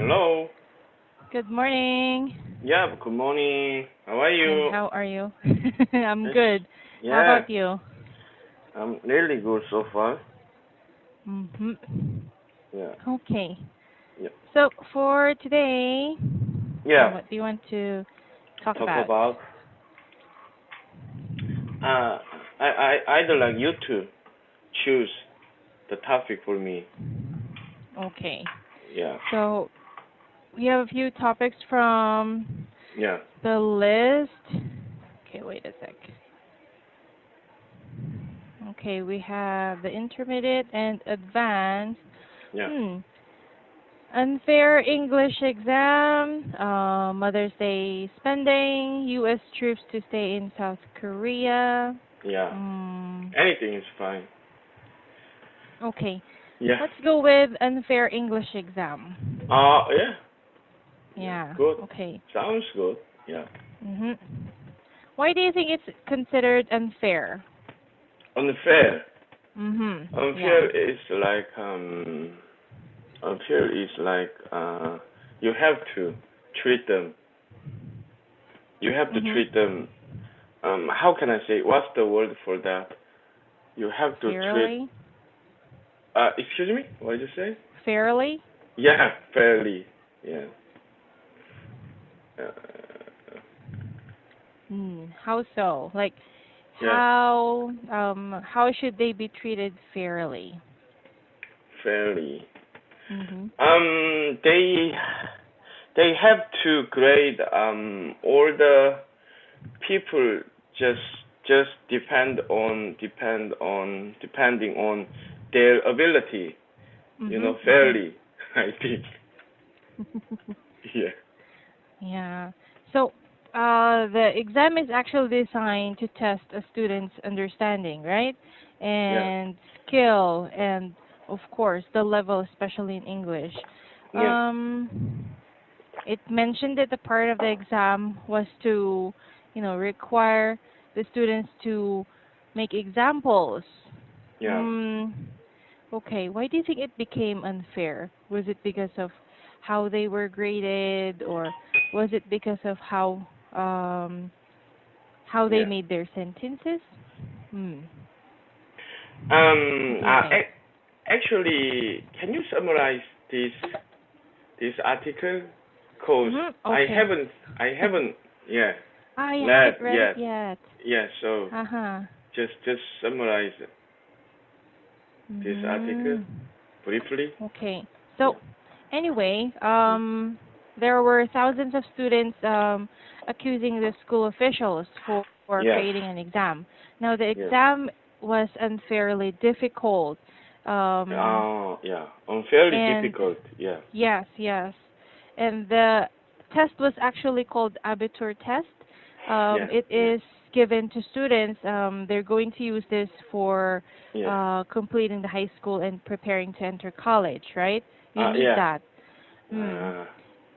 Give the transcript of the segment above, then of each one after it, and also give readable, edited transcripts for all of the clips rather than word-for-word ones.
Hello. Good morning. Yeah, good morning. How are And you? how are you? I'm Yes. good. How Yeah, about you? I'm really good so far. Mm-hmm. Yeah. Okay. Yeah. So for today, Yeah. what do you want to talk Talk about? about. I'd like you to choose the topic for me. Okay. Yeah. So we have a few topics from Yeah. the list. Okay, wait a sec. Okay, we have the intermediate and advanced. Yeah. Hmm. Unfair English exam, Mother's Day spending, U.S. troops to stay in South Korea. Yeah. Mm, Anything is fine. okay, Yeah. let's go with unfair English exam. Yeah. Yeah. Yeah, Good. okay. Sounds good. Yeah. hmm Why do you think it's considered unfair? Unfair. Yeah. Unfair is like unfair is like you have to treat them. You have to hmm treat them. How can I say? What's the word for that? You have to treat. Fairly? Excuse me. What did you say? Fairly? Yeah, fairly. Yeah. Uh, How so? Like, yeah, how should they be treated fairly? fairly. hmm They have to grade all the people just depending on their ability. Okay. Fairly. I think. Yeah. Yeah. So, the exam is actually designed to test a student's understanding, right? Yeah. And skill, and of course, the level, especially in English. Yeah. It mentioned that the part of the exam was to, require the students to make examples. Yeah. Mm, okay, why do you think it became unfair? Was it because of how they were graded, or was it because of how they Yeah. made their sentences? Hmm. What Um. do you Uh, think? Actually, can you summarize this this article? Cause I Okay. haven't I haven't yeah You read haven't read it yet. yet. Yeah. So Uh-huh. just summarize this article Mm-hmm. briefly. Okay. Yeah. So, anyway, there were thousands of students accusing the school officials for Yeah. creating an exam. Now, the Yeah. exam was unfairly difficult. Um, Yeah. Unfairly and difficult. Yeah. yes, yes. And the test was actually called Abitur test. Yeah. It Yeah. is given to students. They're going to use this for Yeah. completing the high school and preparing to enter college, right? You need Yeah. that. Hmm. Uh.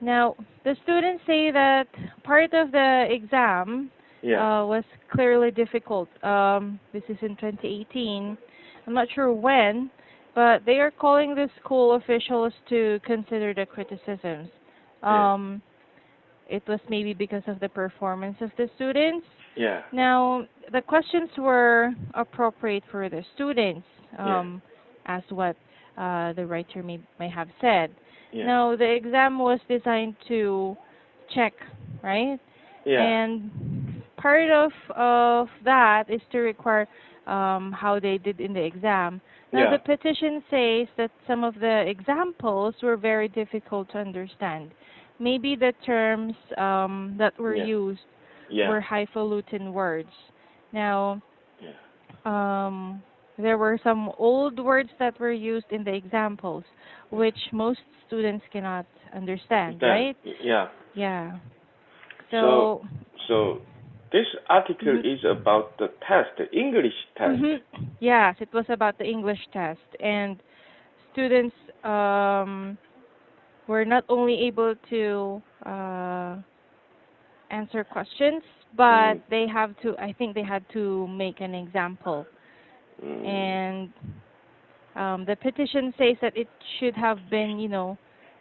Now, the students say that part of the exam Yeah. was clearly difficult. This is in 2018. I'm not sure when, but they are calling the school officials to consider the criticisms. Yeah. Um, it was maybe because of the performance of the students. Yeah. Now, the questions were appropriate for the students, Yeah. as what the writer may have said. Yeah. Now, the exam was designed to check, right? Yeah. And part of that is to require how they did in the exam. Now, Yeah. the petition says that some of the examples were very difficult to understand. Maybe the terms that were Yeah. used Yeah. were highfalutin words. Now, Yeah. um, there were some old words that were used in the examples, which most students cannot understand, Then. right? Yeah. Yeah. So So, so this article mhm, is about the test, the English test. mhm. Yes, it was about the English test, and students were not only able to answer questions, but Mm, I think they had to make an example. mm, And the petition says that it should have been,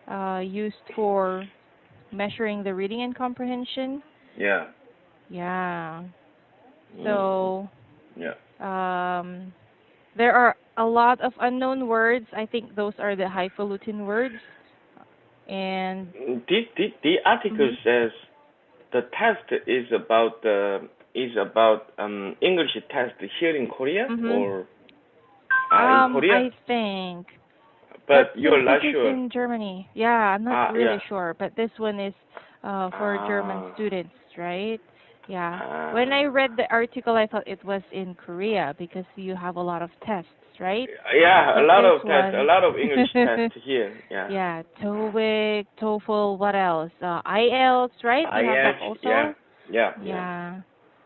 used for measuring the reading and comprehension. Yeah. Yeah. Mm. So Yeah. um, there are a lot of unknown words. I think those are the highfalutin words. And The article mhm. says the test is about English test here in Korea Mhm. or in Korea, I think, but but since you're this not is sure. in Germany, yeah, I'm not Yeah. really sure. But this one is for German Ah. students, right? Yeah. When I Ah. read the article, I thought it was in Korea because you have a lot of tests, right? Yeah, a But lot this of tests, a one, lot of English tests here. Yeah. yeah, TOEIC, TOEFL, what else? IELTS, right? You have that IH. Yeah. also? Yeah. Yeah. Yeah.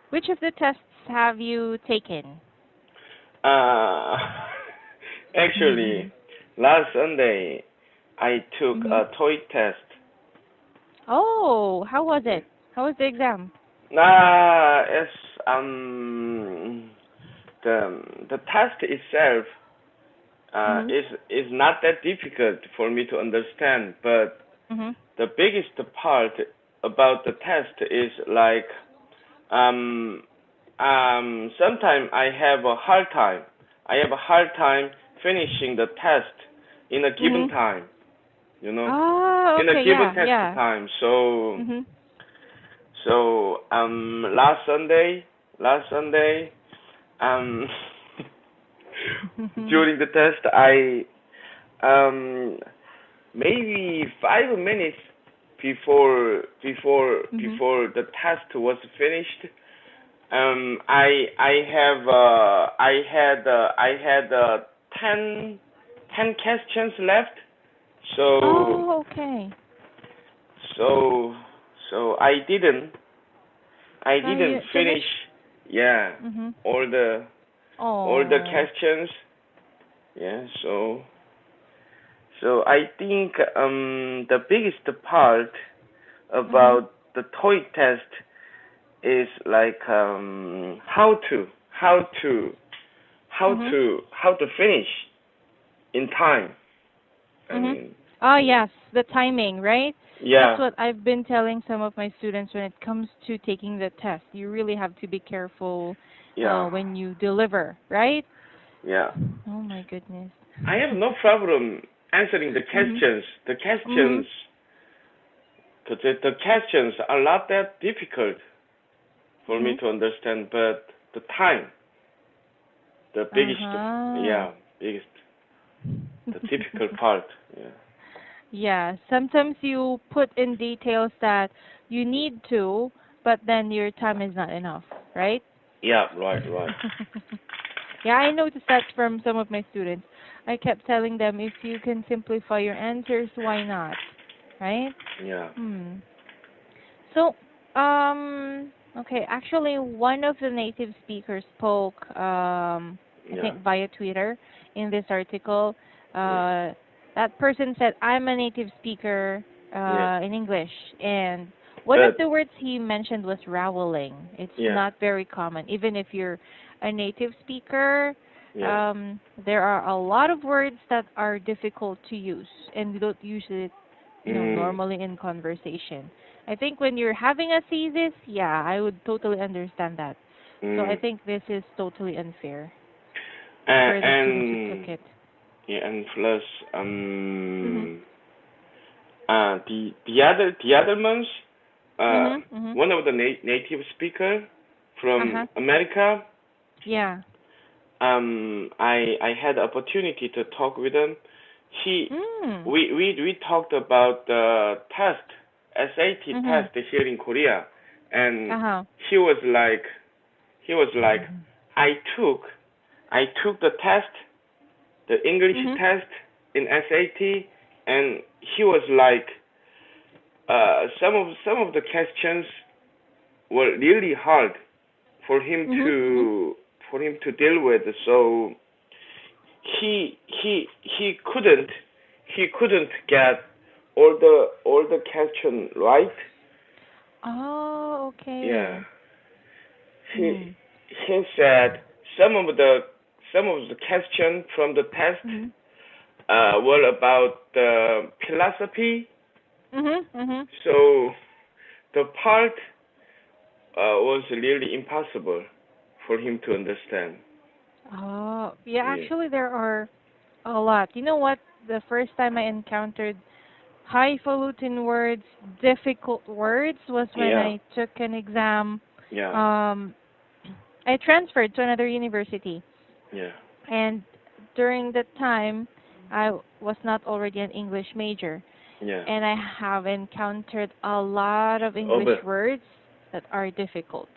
Which of the tests have you taken? Uh, actually, Mhm. last Sunday I took Mhm. a TOEIC test. Oh, how was Yeah. it? How was the exam? It's the test itself Mhm. is not that difficult for me to understand, but Mhm. the biggest part about the test is like um sometimes I have a hard time. I have a hard time finishing the test in a given Mhm. time, you know, Ah, in a okay, given yeah, test yeah. time. So Mhm. so last Sunday um Mhm. during the test I um maybe 5 minutes Mhm. before the test was finished. I had 10 10 questions left. So Oh, okay. so so I Oh, you didn't didn't finish? finish. Yeah, Mhm. all the all the Oh. questions. Yeah, so I think the biggest part Mhm. about the TOEIC test is like Mhm. how to finish in time. I Mhm. mean, Oh, yeah, yes, the timing, right? That's yeah, what I've been telling some of my students when it comes to taking the test. You really have to be careful yeah, when you deliver, right? yeah. Oh my goodness. I have no problem answering the Mhm. questions. Mhm. The questions are not that difficult for me Mhm. to understand, but the time, the biggest, Uh-huh. yeah, biggest, the difficult part. Yeah, Yeah, sometimes you put in details that you need to, but then your time is not enough, right? yeah, right, right. Yeah, I noticed that from some of my students. I kept telling them if you can simplify your answers, why not? Right? Yeah, Hmm. So, okay, actually, one of the native speakers spoke, I yeah, think via Twitter in this article. yeah, Uh, that person said, I'm a native speaker yeah. in English. And one of But the words he mentioned was rowling. It's yeah, not very common. Even if you're a native speaker, yeah. there are a lot of words that are difficult to use, and we don't use it, Mm, normally in conversation. I think when you're having a thesis, yeah, I would totally understand that. So I mm. think this is totally unfair for the students who took And it. yeah, and plus Mhm. the other month, uh Mhm. Mhm. one of the native speaker from Uh-huh. America, Yeah. I had the opportunity to talk with him. He Mm. we talked about the test, SAT Mhm. test here in Korea, and Uh-huh. he was like he was like I took I took the test, the English Mhm. test in SAT, and he was like some of the questions were really hard for him Mhm. Mhm. to deal with. So he couldn't get all the question right. Oh, Yeah, okay. he Mm. he said some of the question from the test Mhm. what about the philosophy? Mhm. Mhm. So the part was really impossible for him to understand. Oh, yeah, Yeah, actually there are a lot. You know what? The first time I encountered highfalutin words, difficult words was when yeah, I took an exam. yeah, Um, I transferred to another university, yeah, and during that time, I was not already an English major, yeah. and I have encountered a lot of Oh, English but words that are difficult.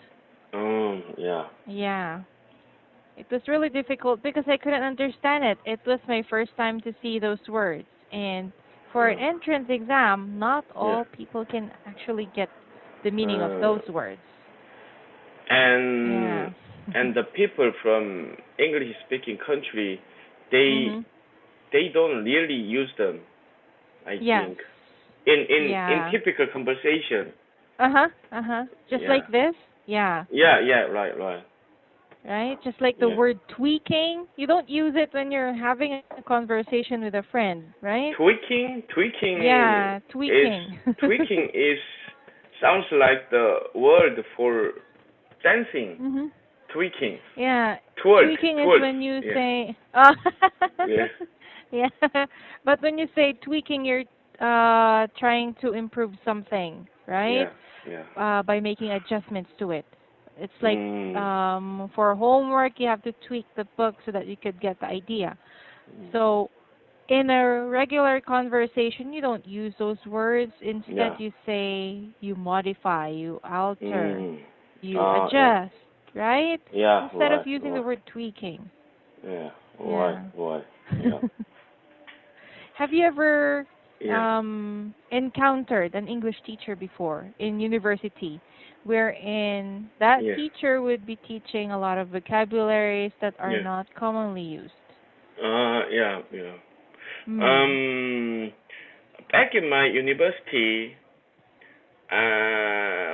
yeah, Yeah. It was really difficult because I couldn't understand it. It was my first time to see those words. And for an uh, entrance exam, not yeah. all people can actually get the meaning of Uh, those words. and Yeah. and the people from English speaking country, they Mhm. they don't really use them. I Yes. think in Yeah. typical conversation. Uh-huh. Uh-huh. Just Yeah, like this? Yeah. yeah, right, right. Right? Just like the Yeah, word tweaking. You don't use it when you're having a conversation with a friend, right? tweaking Yeah, is tweaking. tweaking is sounds like the word for dancing. Mhm. Tweaking, Yeah, twerk, tweaking is twerk. when you Yeah, say, yeah, yeah, but when you say tweaking, you're trying to improve something, right? yeah, yeah. By making adjustments to it. It's like Mm, for homework, you have to tweak the book so that you could get the idea. mm, So in a regular conversation, you don't use those words. Instead, yeah. you say you modify, you alter, Mm. you Ah, yeah. adjust, right? Yeah, Instead of right, using the right. word tweaking. Yeah, right, Yeah. right. Yeah, Have you ever yeah, encountered an English teacher before in university, wherein that yeah, teacher would be teaching a lot of vocabularies that are yeah. not commonly used? Yeah, yeah. Hmm. Um, back in my university,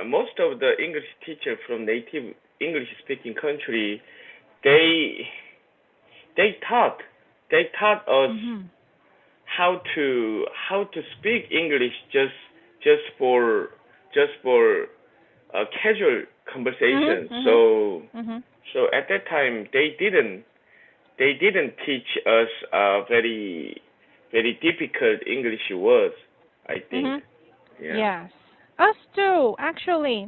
most of the English teachers from native English speaking country, they they taught they taught us Mhm. how to speak English just for just for a casual Mhm. conversation. Mhm. So at that time they didn't teach us very difficult English words. I think. Mhm. Yeah. Yes. Us too, actually.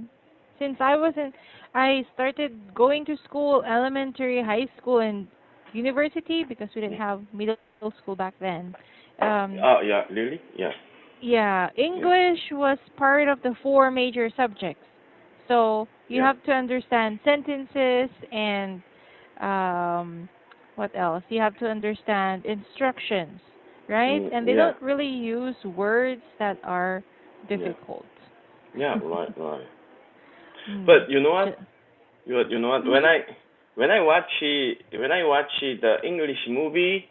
Since I started going to school, elementary, high school, and university because we didn't Yeah. have middle school back then. Um, Oh yeah. Really? Yeah. yeah, Yeah. English was part of the four major subjects. So you Yeah. have to understand sentences and um, what else? You have to understand instructions, right? And they Yeah. don't really use words that are Yeah. difficult. Yeah. Right. Right. Hmm. But you know what? Ju- You know what? Mhm. When I watch the English movie,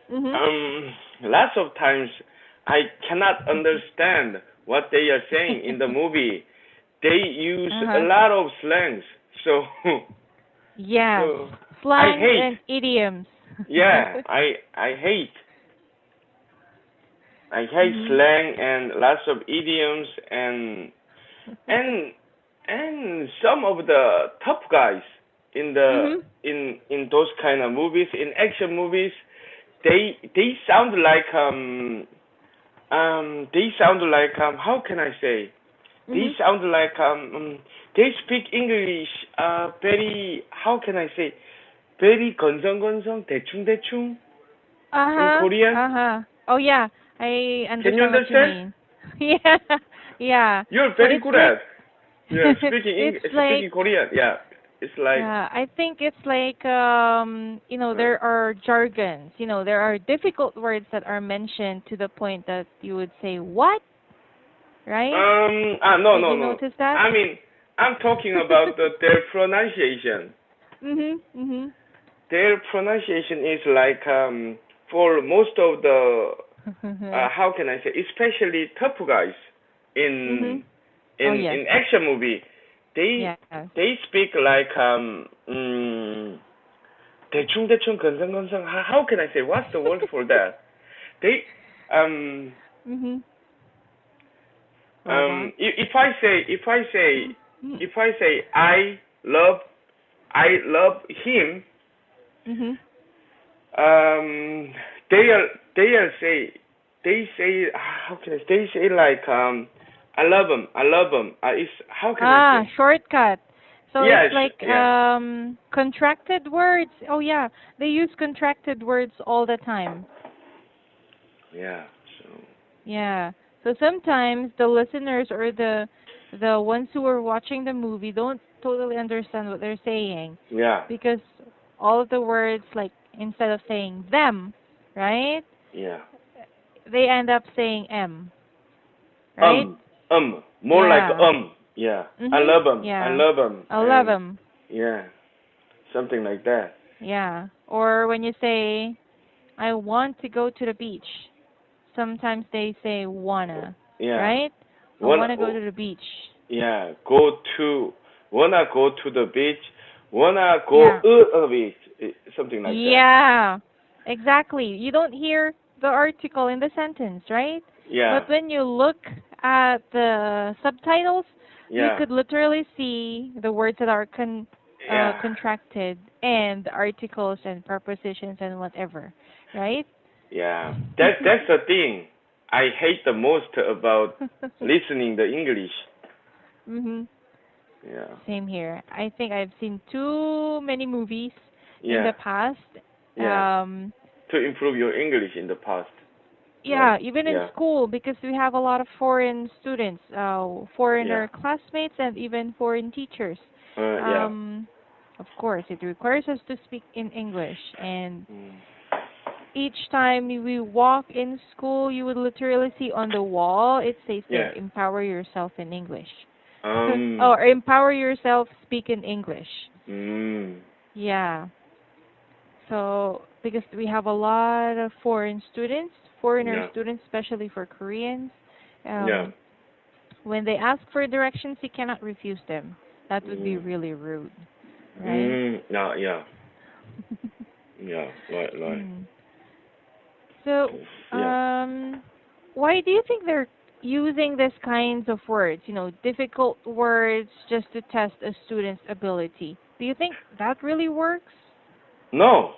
Mhm. um, lots of times I cannot understand what they are saying in the movie. They use a Uh-huh. lot of slangs. So Yes. so I Slangs hate. and idioms. Yeah, I hate Mhm. slang and lots of idioms and and some of the tough guys in the Mhm. in those kind of movies, in action movies, they sound like how can I say, they Mhm. sound like they speak English very, how can I say, very 건성건성 대충대충 in Uh-huh. Korean. Uh-huh. Oh yeah, I Can you understand what you understand? mean. Yeah. Yeah. You're But very it's good like at, yeah, speaking it's like speaking Korean. Yeah, it's like I think it's like uh, there are jargons. There are difficult words that are mentioned to the point that you would say, "What?" Right? no, Did no, you no. notice that? I mean, I'm talking about their pronunciation. Mhm. Mhm. Their pronunciation is like for most of the how can I say, especially tough guys in Mhm. Oh yes. in action movie, they Yes. they speak like 대충대충 건성건성. How can I say? What's the word for that? they um Mhm. Robot. Mhm. if I say I love him, Mhm. um they are say they say how can I they say like I love him. It's how can I Ah, say? shortcut. So it's Yes, like yeah, contracted words. Oh yeah, they use contracted words all the time. yeah. So Yeah. So sometimes the listeners or the ones who are watching the movie don't totally understand what they're saying yeah, because all of the words like instead of saying them, right? yeah. They end up saying M, right? More like Yeah. yeah. I Mhm. love him. I Yeah. love him, I love and them. yeah, something like that. Yeah. Or when you say I want to go to the beach, sometimes they say wanna, Yeah, right? I wanna, wanna go to the beach. yeah, wanna go to the beach, wanna go Yeah. to the beach, something like that. Yeah. Exactly. You don't hear the article in the sentence, right? Yeah, But when you look at the subtitles, you yeah, could literally see the words that are yeah, contracted and the articles and prepositions and whatever, right? yeah. That's the thing I hate the most about listening the English. Mhm. Yeah, Same here. I think I've seen too many movies in yeah, the past. yeah. Um, To improve your English in the past, right? yeah, even in Yeah, school because we have a lot of foreign students, yeah, foreigner classmates, and even foreign teachers. yeah. Um, of course, it requires us to speak in English, and Mm. each time we walk in school, you would literally see on the wall it says Yeah. there, "Empower yourself in English," Um. or "Empower yourself, speak in English." Mm. Yeah. So, because we have a lot of foreign students, foreigner Yeah. students, especially for Koreans, Yeah. um, when they ask for directions, you cannot refuse them. That would be Mm. really rude, right? Mm. Yeah. Yeah. Yeah. Right. Right. Hmm. So, Yeah. why do you think they're using these kinds of words, difficult words just to test a student's ability? Do you think that really works? No.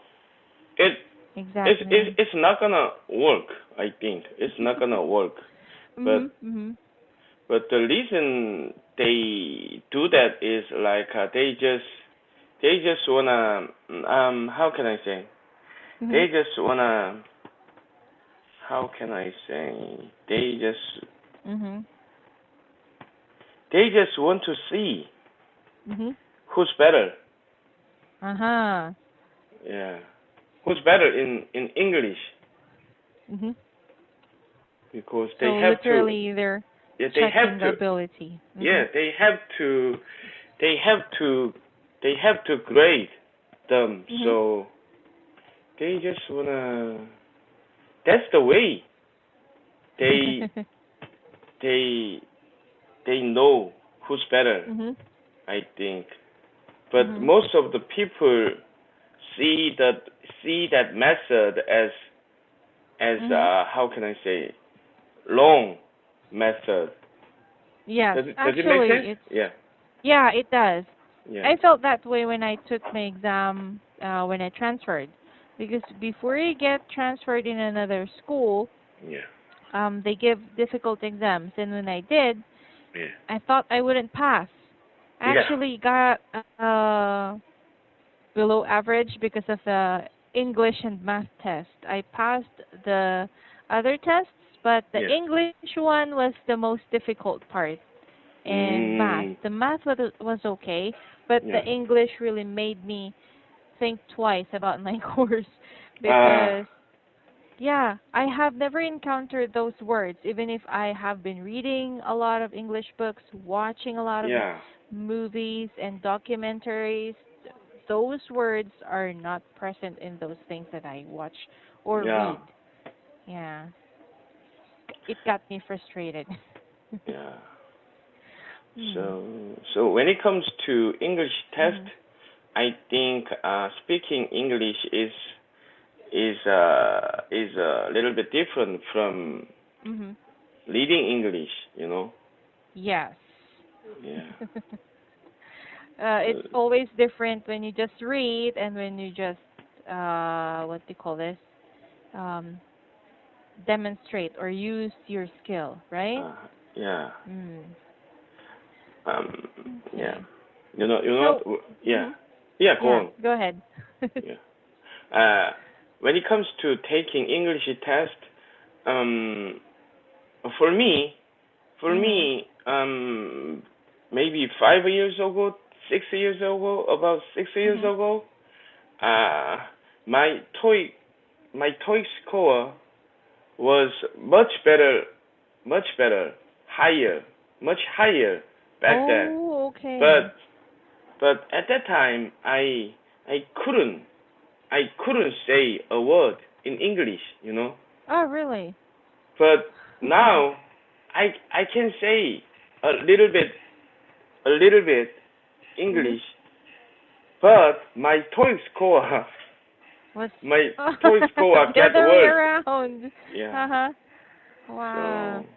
It. Exactly. It's not gonna work. I think it's not gonna work. But Mhm. Mhm. the reason they do that is like they just wanna how can I say Mhm. they just wanna how can I say Mhm. they just want to see Mhm. who's better. Uh-huh. Yeah, who's better in English Mhm. because they So have to. literally they're Yeah, they have checking the to. ability. Yeah, Mhm. they have to. They have to. They have to grade them. Mhm. So they just wanna. That's the way they they they know who's better. Mhm. I think, but Mhm. most of the people see that see that method as Mhm. how can I say long method. Yes, Does it make sense? actually it's Yeah, yeah, it does. yeah, I felt that way when I took my exam when I transferred because before you get transferred in another school, yeah, they give difficult exams and when I did, yeah, I thought I wouldn't pass. I yeah, actually got below average because of the English and math test. I passed the other tests, but the yeah. English one was the most difficult part. And math. Mm, The math was okay, but yeah. the English really made me think twice about my course Uh, because yeah, I have never encountered those words, even if I have been reading a lot of English books, watching a lot of yeah, movies and documentaries. Those words are not present in those things that I watch or yeah, read. Yeah, it got me frustrated. yeah. Hmm. So when it comes to English test, Mhm. I think speaking English is a little bit different from Mhm. reading English, you know. Yes. Yeah. It's always different when you just read and when you just what do you call this? Um, demonstrate or use your skill, right? Uh, yeah. Mm. Um. Yeah. Okay. You know So, what? Yeah. mhm. Yeah. Go Yeah, on. go ahead. Yeah. When it comes to taking English test, um, for me, for Mhm. me, maybe 5 years ago, 6 years ago, about 6 years Mhm. ago, uh, my TOEIC, my TOEIC score was much better, higher, much higher back then. Oh, okay. But at that time, I couldn't I couldn't say a word in English, you know. Oh, really? But now I can say a little bit Mhm. English, but my TOEIC score Was my TOEIC score the get other way worse. around. Yeah. Uh-huh. Wow. So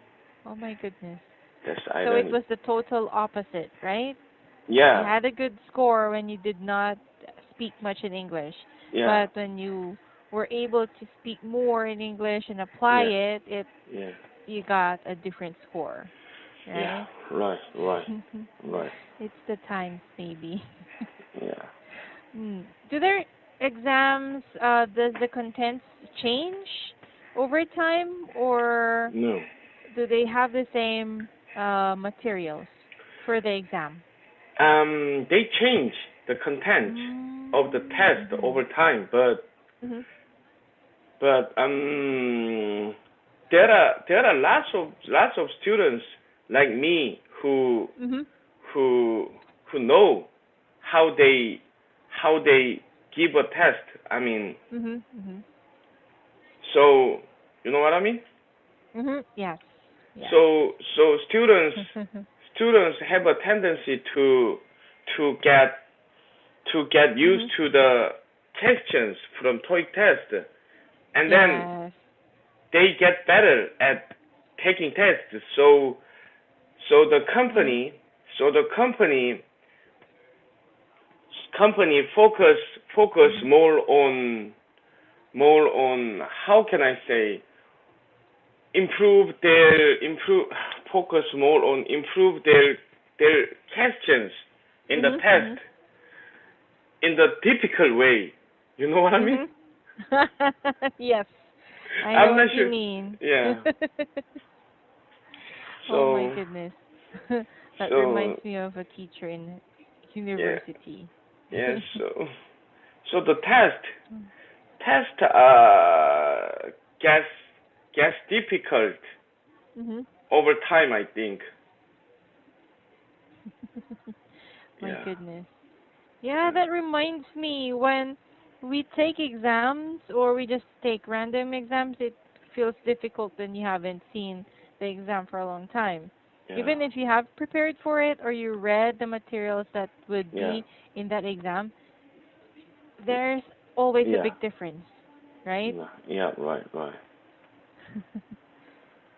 Oh my goodness. that's So it ironic. was the total opposite, right? You Yeah. had a good score when you did not speak much in English, Yeah. but when you were able to speak more in English and apply Yeah. it, Yeah. you got a different score, Yeah. right? Right. Right. Right. It's the times maybe. Yeah. Mm. Do their exams does the contents change over time, or No. do they have the same materials for the exam? They change the content of the Mm, test mhm. over time, but Mhm. but there are lots of students like me Mhm. who who know how they give a test. I mean, Mhm. Mhm. so you know what I mean? Mhm. Yes. Yes. So students have a tendency to get used Mhm. to the questions from TOEIC test, and then Yes. they get better at taking tests. So the Mhm. company so the company focus Mhm. more on, how can I say, improve focus more on improve their questions in the Mhm. test Mhm. in the typical way. You know what I mean? Mhm. Yes. I know I'm what not you sure. mean. Yeah. Oh my So goodness. That reminds so me of a teacher in yeah. university. Yes. So the test gets difficult Mhm. over time, I think. My Yeah. goodness. Yeah, Yeah. that reminds me when we take exams or we just take random exams, it feels difficult when you haven't seen the exam for a long time. Yeah. Even if you have prepared for it or you read the materials that would Yeah. be in that exam, there's always a Yeah. big difference, right? Yeah. Right. Right.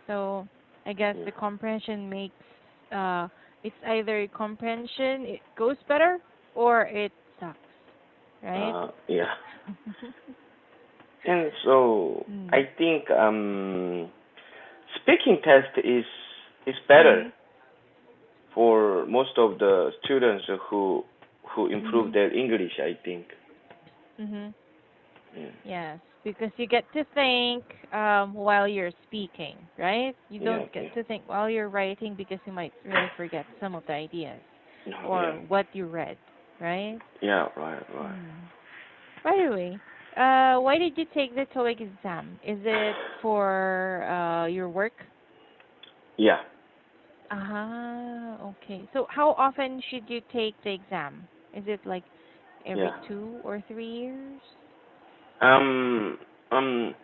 So I guess Yeah. the comprehension makes it's either comprehension it goes better or it sucks, right? Yeah. And so Mm. I think speaking test is better Mhm. for most of the students who improve Mhm. their English, I think. Mhm. Yeah. Yes, because you get to think while you're speaking, right? You Yeah. don't get Yeah. to think while you're writing because you might really forget some of the ideas No, or yeah. what you read, right? Yeah. Right. Right. Hmm. By the way, why did you take the TOEIC exam? Is it for your work? Yeah. Ah, okay. So how often should you take the exam? Is it like every Yeah. 2 or 3 years? Um. Um.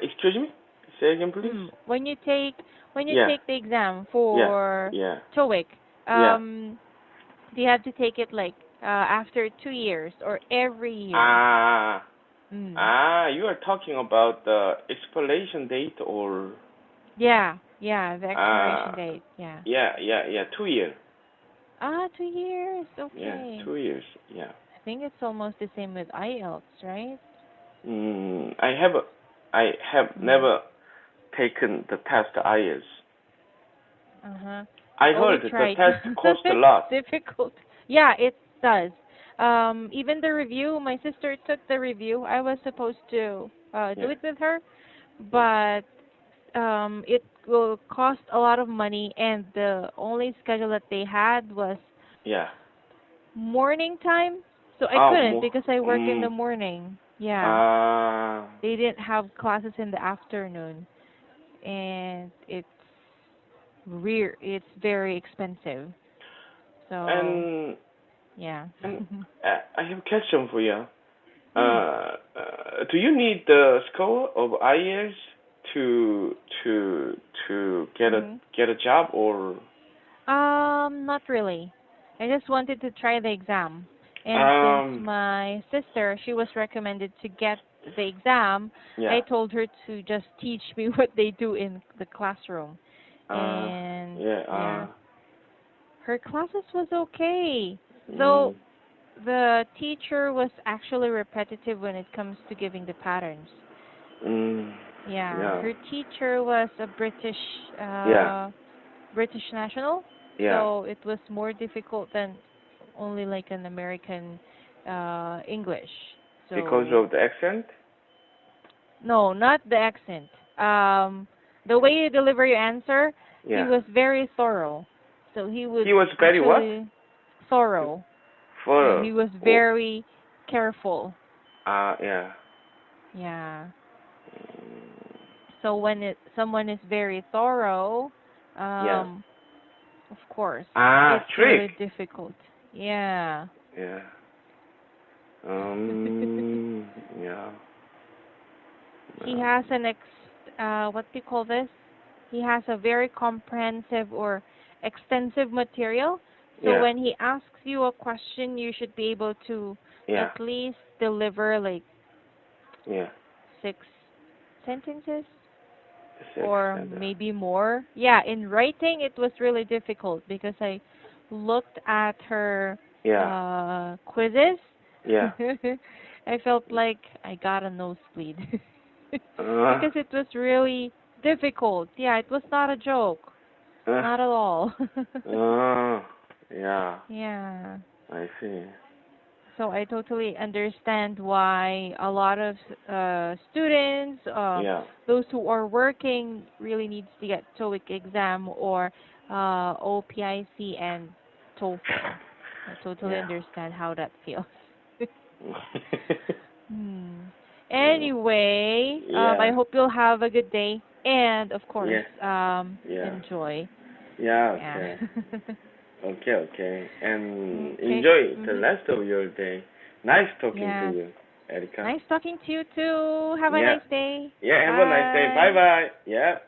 Excuse me. Say again, please. When you Yeah. take the exam Yeah. for Yeah. TOEIC, Yeah. do you have to take it like after 2 years or every year? Ah. Mm. Ah, you are talking about the expiration date or Yeah, yeah, the uh expiration date. Yeah. yeah, 2 years. Ah, 2 years. Yeah, Okay. 2 years. Yeah. I think it's almost the same with IELTS, right? Mm, I have Mm. never taken the test IELTS. Uh-huh. I Oh, we heard the tried. test cost a It's lot. difficult. Yeah, it does. Even the review, my sister took the review. I was supposed to do Yeah, it with her, but it will cost a lot of money, and the only schedule that they had was yeah. morning time, so I Oh, couldn't more. because I work in the Mm, morning. Yeah, ah, they didn't have classes in the afternoon, and it's very expensive. So and yeah. and I have a question for you. Hmm. Do you need the score of IELTS to to to Mhm. get a job or Not really. I just wanted to try the exam. And since um my sister, she was recommended to get the exam, yeah I told her to just teach me what they do in the classroom. uh And yeah yeah, her classes was okay. Though mm, the teacher was actually repetitive when it comes to giving the patterns. mm, Yeah, yeah her teacher was a yeah British national, yeah so it was more difficult than only like an American English. because So of the accent. no, not the accent. The way you deliver your answer, he Yeah, was very thorough. So he would he was very what actually thorough. So for he was oh very careful. yeah Yeah. mm, So when someone is very thorough, yeah of course, it's strict really difficult. Yeah. yeah um yeah He yeah has what do you call this? He has a very comprehensive or extensive material. So yeah when he asks you a question, you should be able to at yeah least deliver like yeah 6 sentences six or and maybe more. Yeah, in writing it was really difficult because I looked at her yeah quizzes. yeah I felt like I got a nosebleed uh because it was really difficult. Yeah, it was not a joke. uh Not at all. yeah Yeah. I see So I totally understand why a lot of students, yeah those who are working, really needs to get TOEIC exam or OPIC and TOEFL. I totally yeah understand how that feels. Hmm. Anyway, I yeah hope you'll have a good day and, of course, yeah yeah enjoy. yeah Yeah. okay okay okay and Okay. enjoy the Mhm. rest of your day. Nice talking to Yes. you, Erica. Nice talking to you too. Have a Yeah nice day. yeah have a nice day. Bye Bye. bye. Yeah.